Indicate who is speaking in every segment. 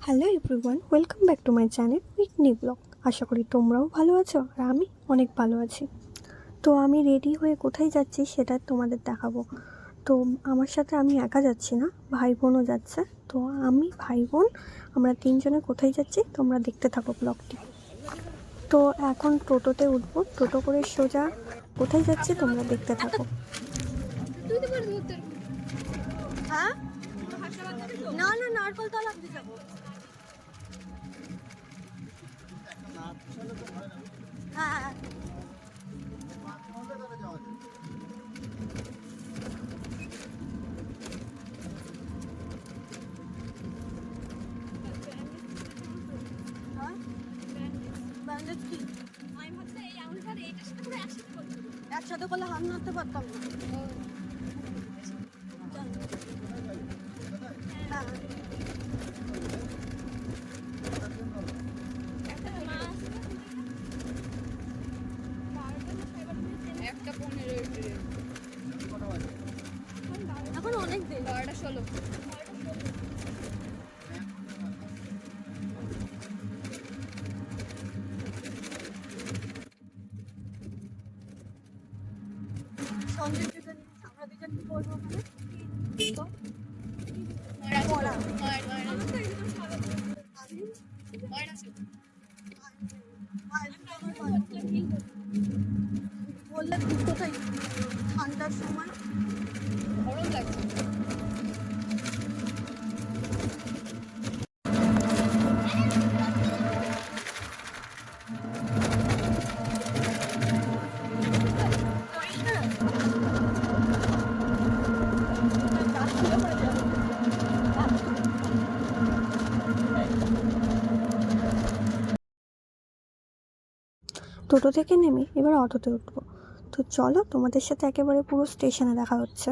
Speaker 1: Hello everyone, welcome back to my channel উইথনি vlog. আশা করি তোমরাও ভালো আছো আর আমি অনেক ভালো আছি। তো আমি রেডি হয়ে কোথায় যাচ্ছি সেটা তোমাদের দেখাবো। তো আমার সাথে আমি একা যাচ্ছি না, ভাই বোনও যাচ্ছে। তো আমি ভাই বোন আমরা তিনজনে কোথায় যাচ্ছি তোমরা দেখতে থাকো ব্লগটি। তো এখন টোটোতে উঠবো, টোটো করে সোজা কোথায় যাচ্ছি তোমরা দেখতে থাকো। হ্যাঁ, না না, নারকলতলা অব্দি যাবো। হ্যাঁ, ব্যান্ডেজ কি একসাথে করলে হাত নাড়তে পারতাম না। হ্যাঁ, এখন অনেক দিন 12:16। সঞ্জয় দুজন আমরা দুজন কি করবো ওখানে? পড়া বললে কোথায় ঠান্ডার সময় গরম লাগছে। টোটো থেকে নেমে এবার অটোতে উঠবো। তো চলো তোমাদের সাথে একেবারে পুরো স্টেশনে দেখা হচ্ছে।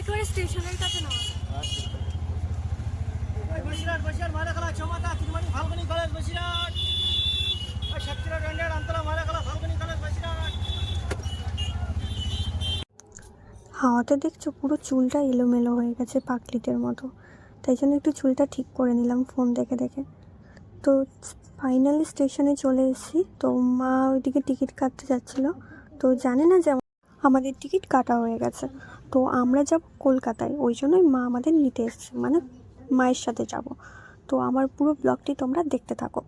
Speaker 1: একেবারে স্টেশনের কাছে নামা।
Speaker 2: বসিরহাট বসিরহাট মালাকালা চৌমাথা তিরুমানি ফাল্গুনি কলেজ বসিরহাট সাতক্ষীরা রন্ডের আমতলা মালাকালা ফাল্গুনি কলেজ বসিরহাট।
Speaker 1: হাওয়াতে দেখছো পুরো চুলটা এলোমেলো হয়ে গেছে পাকলিটের মতো, তাই জন্য একটু চুলটা ঠিক করে নিলাম ফোন দেখে দেখে। তো ফাইনালি স্টেশনে চলে এসেছি। তো মা ওইদিকে টিকিট কাটতে যাচ্ছিলো, তো জানে না যে আমাদের টিকিট কাটা হয়ে গেছে। তো আমরা যাব কলকাতায়, ওই জন্যই মা আমাদের নিতে এসছে, মানে মায়ের সাথে যাব। তো আমার পুরো ব্লগটি তোমরা দেখতে থাকো।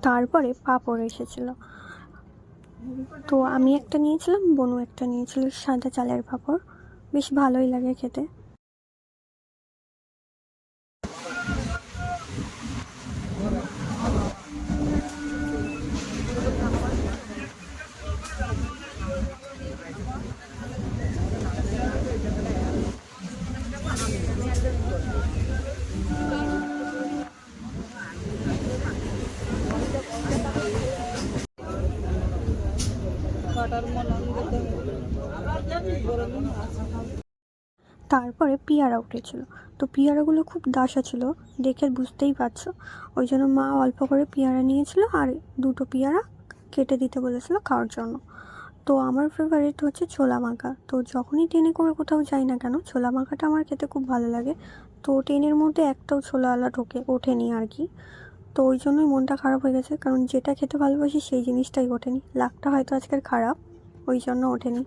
Speaker 1: তারপরে পাঁপড় এসেছিল, তো আমি একটা নিয়েছিলাম, বনু একটা নিয়েছিল, সাদা চালের পাঁপড়, বেশ ভালোই লাগে খেতে। তারপরে পেয়ারা উঠেছিল, তো পেয়ারাগুলো খুব দাসা ছিল, দেখে বুঝতেই পারছো। ওই জন্য মা অল্প করে পেয়ারা নিয়েছিল আর দুটো পেয়ারা কেটে দিতে বলেছিল খাওয়ার জন্য। তো আমার ফেভারিট হচ্ছে ছোলা মাখা। তো যখনই ট্রেনে করে কোথাও যাই না কেন, ছোলা মাখাটা আমার খেতে খুব ভালো লাগে। তো ট্রেনের মধ্যে একটাও ছোলাওয়ালা ওঠেনি আর কি। তো ওই জন্যই মনটা খারাপ হয়ে গেছে, কারণ যেটা খেতে ভালোবাসি সেই জিনিসটাই ওঠেনি। লাকটা হয়তো আজকের খারাপ, ওই জন্য ওঠেনি।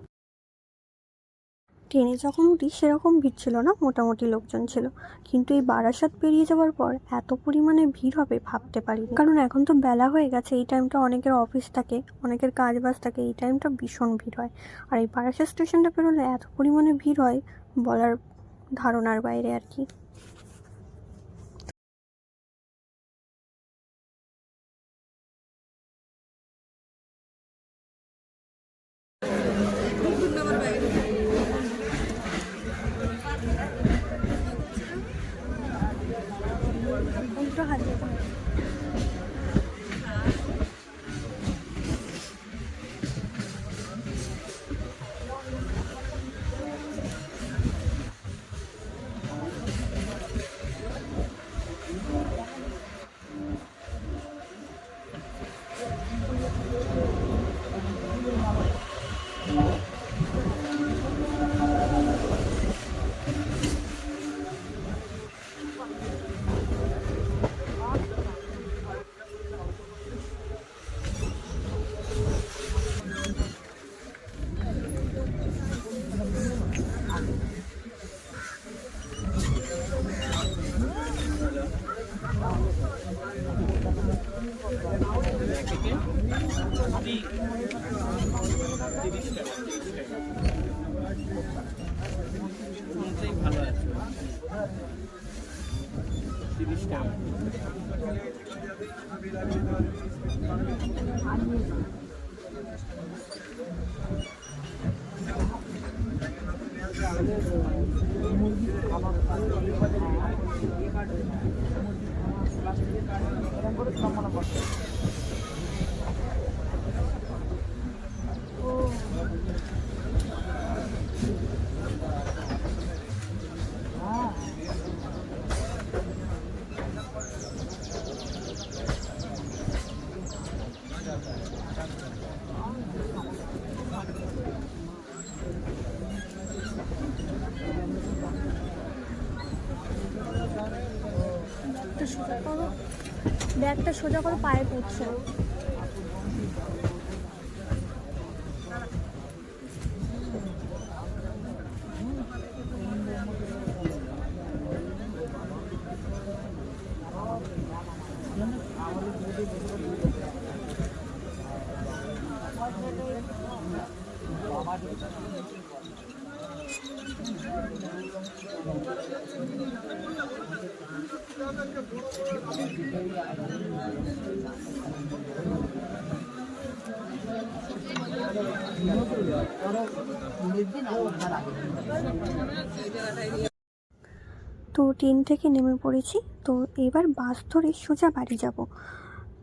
Speaker 1: ট্রেনে যখন উঠি সেরকম ভিড় ছিল না, মোটামুটি লোকজন ছিল। কিন্তু এই বারাসাত পেরিয়ে যাওয়ার পর এত পরিমাণে ভিড় হবে ভাবতে পারিনি, কারণ এখন তো বেলা হয়ে গেছে। এই টাইমটা অনেকের অফিস থাকে, অনেকের কাজ বাজ থাকে, এই টাইমটা ভীষণ ভিড় হয়। আর এই বারাসাত স্টেশনটা পেরোলে এত পরিমাণে ভিড় হয়, বলার ধারণার বাইরে আর কি।
Speaker 2: ভালো আছে 30 টাকা।
Speaker 1: ব্যাগটা সোজা করে পায়ে পড়ছে। তো ট্রেন থেকে নেমে পড়েছি। তো এবার বাস ধরে সোজা বাড়ি যাব।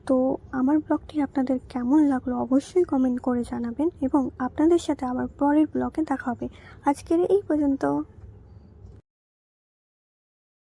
Speaker 1: তো আমার ব্লগটি আপনাদের কেমন লাগলো অবশ্যই কমেন্ট করে জানাবেন এবং আপনাদের সাথে আবার পরের ব্লগে দেখা হবে। আজকের এই পর্যন্ত।